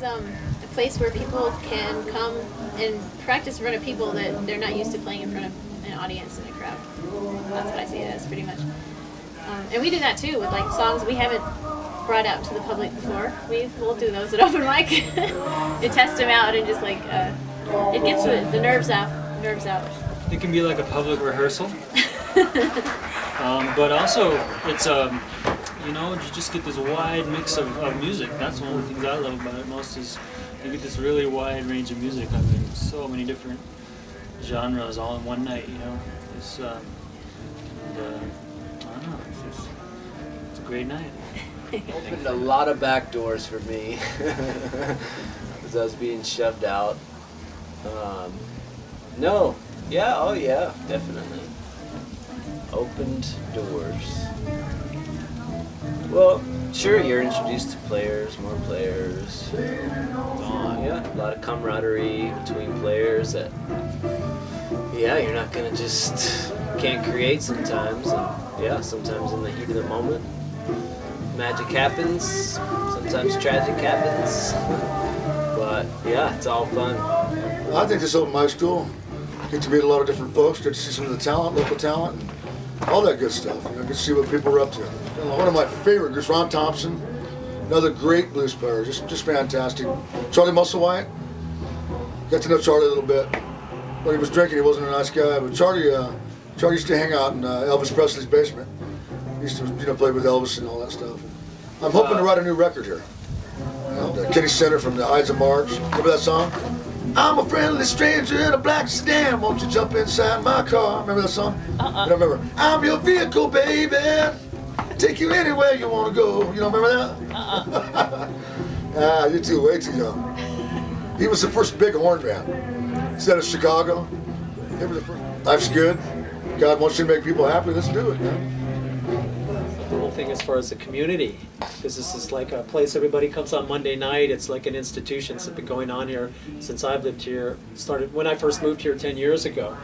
is a place where people can come and practice in front of people that they're not used to playing in front of an audience and a crowd. That's what I see it as, pretty much. And we do that too with like songs we haven't brought out to the public before. We'll do those at open mic and test them out and just like it gets the nerves out. It can be like a public rehearsal, but also it's you just get this wide mix of music. That's one of the things I love about it most is you get this really wide range of music. I mean, so many different genres all in one night. It's I don't know. It's a great night. Opened a lot of back doors for me as I was being shoved out. No. Yeah, oh yeah, definitely. Opened doors. Well, sure, you're introduced to players, more players. Yeah, a lot of camaraderie between players that, you're not gonna can't create sometimes. And sometimes in the heat of the moment, magic happens, sometimes tragic happens. But yeah, it's all fun. I think this open mic's cool. Get to meet a lot of different folks, get to see some of the talent, local talent, and all that good stuff. Get to see what people are up to. One of my favorite groups, Ron Thompson, another great blues player, just fantastic. Charlie Musselwhite, got to know Charlie a little bit. When he was drinking, he wasn't a nice guy, but Charlie used to hang out in Elvis Presley's basement. He used to play with Elvis and all that stuff. I'm hoping to write a new record here. And Kenny Center from the Ides of March. Remember that song? I'm a friendly stranger in a black sedan. Won't you jump inside my car? Remember that song? You don't remember? I'm your vehicle, baby. Take you anywhere you want to go. You don't remember that? You're way too young. He was the first big horn band. Instead of Chicago. They were the first. Life's good. God wants you to make people happy. Let's do it, man. The whole thing as far as the community, because this is like a place everybody comes on Monday night. It's like an institution. It's been going on here since I've lived here. Started when I first moved here 10 years ago,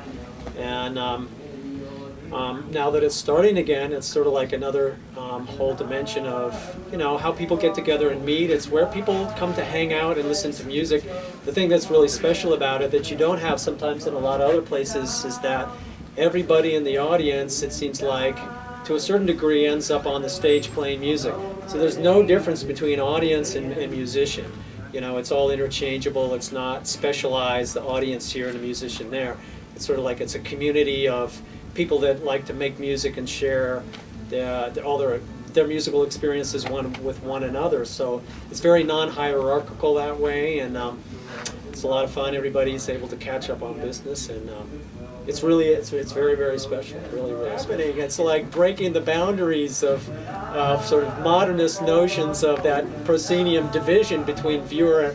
and now that it's starting again, it's sort of like another whole dimension of how people get together and meet. It's where people come to hang out and listen to music. The thing that's really special about it that you don't have sometimes in a lot of other places is that everybody in the audience, it seems like, to a certain degree, ends up on the stage playing music. So there's no difference between audience and musician. It's all interchangeable. It's not specialized, the audience here and the musician there. It's sort of like it's a community of people that like to make music and share all their musical experiences with one another. So it's very non-hierarchical that way, and it's a lot of fun. Everybody's able to catch up on business, and it's very, very special. Really, really special. It's like breaking the boundaries of sort of modernist notions of that proscenium division between viewer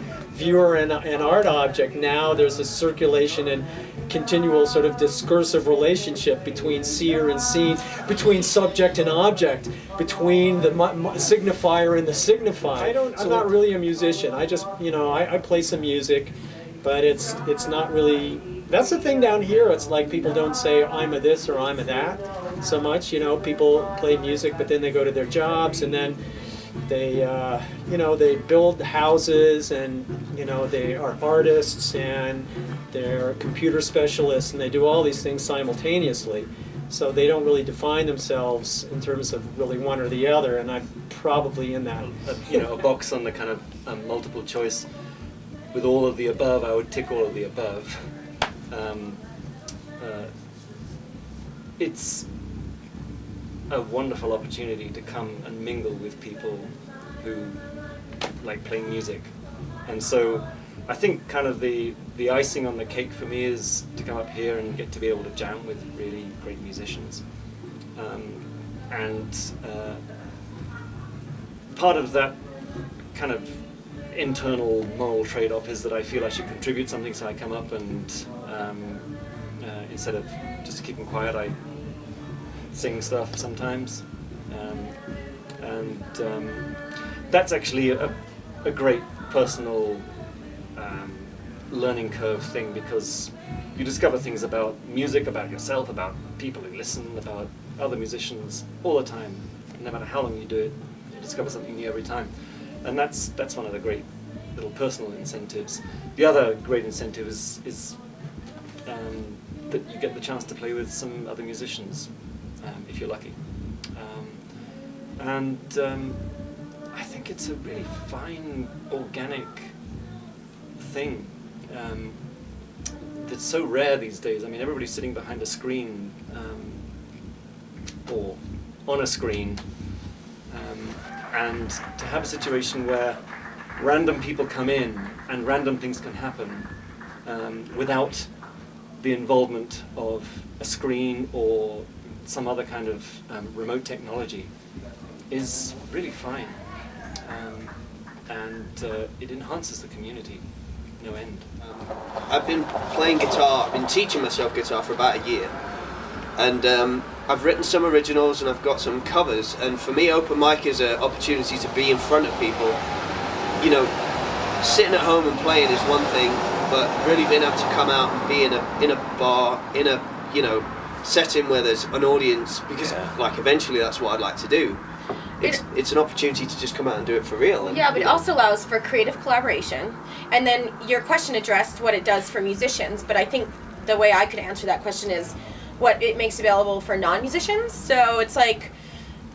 and art object. Now there's a circulation and continual sort of discursive relationship between seer and seen, between subject and object, between the signifier and the signified. I'm not really a musician. I just, I play some music, but it's not really. That's the thing down here. It's like people don't say I'm a this or I'm a that so much. People play music, but then they go to their jobs, and then they they build houses, and they are artists, and they're computer specialists, and they do all these things simultaneously. So they don't really define themselves in terms of really one or the other, and I'm probably in that. A box on the kind of multiple choice with all of the above. I would tick all of the above. It's a wonderful opportunity to come and mingle with people who like playing music, and so I think kind of the icing on the cake for me is to come up here and get to be able to jam with really great musicians, and part of that kind of internal moral trade-off is that I feel I should contribute something, so I come up and instead of just keeping quiet, I sing stuff sometimes, and that's actually a great personal learning curve thing, because you discover things about music, about yourself, about people who listen, about other musicians all the time. No matter how long you do it, you discover something new every time, and that's one of the little personal incentives. The other great incentive is that you get the chance to play with some other musicians, if you're lucky. I think it's a really fine, organic thing that's so rare these days. I mean, everybody's sitting behind a screen or on a screen, and to have a situation where random people come in and random things can happen without the involvement of a screen or some other kind of remote technology is really fine. And it enhances the community no end. I've been playing guitar, I've been teaching myself guitar for about a year, and I've written some originals and I've got some covers, and for me open mic is an opportunity to be in front of people. You know, sitting at home and playing is one thing, but really being able to come out and be in a bar, in a, you know, setting where there's an audience, because like eventually that's what I'd like to do. It's an opportunity to just come out and do it for real. And, Yeah, but you it know, also allows for creative collaboration. And then your question addressed what it does for musicians, but I think the way I could answer that question is what it makes available for non-musicians. So it's like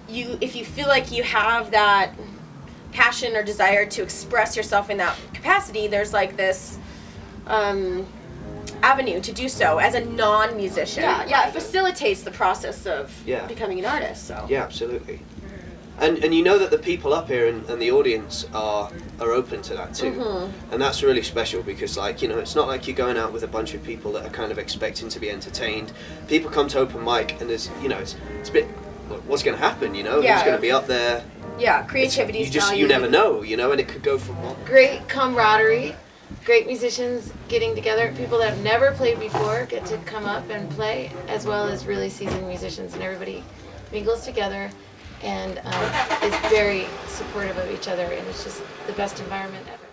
if you feel like you have that passion or desire to express yourself in that capacity, there's like this avenue to do so as a non-musician. Yeah, it facilitates the process of becoming an artist. So yeah, absolutely. And you know that the people up here and the audience are open to that too. Mm-hmm. And that's really special because, like, you know, it's not like you're going out with a bunch of people that are kind of expecting to be entertained. People come to open mic and there's, you know, it's a bit, what's going to happen, you know? Yeah. Who's going to be up there? yeah, creativity is You never know, you know, and it could go from one. Great camaraderie, great musicians getting together, people that have never played before get to come up and play, as well as really seasoned musicians, and everybody mingles together and is very supportive of each other, and it's just the best environment ever.